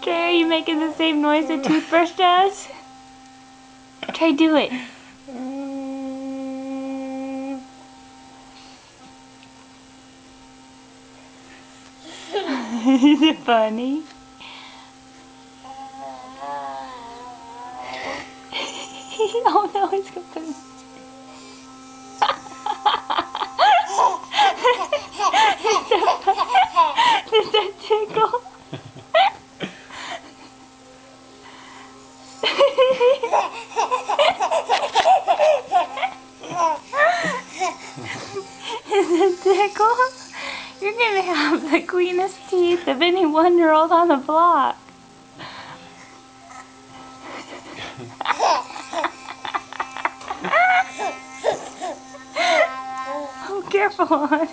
Trey, are you making the same noise a toothbrush does? Trey, do it. Is it funny? Oh no, it's gonna put him. Does that tickle? Is it tickle? You're gonna have the cleanest teeth of any 1-year-old on the block. Oh, careful, honey.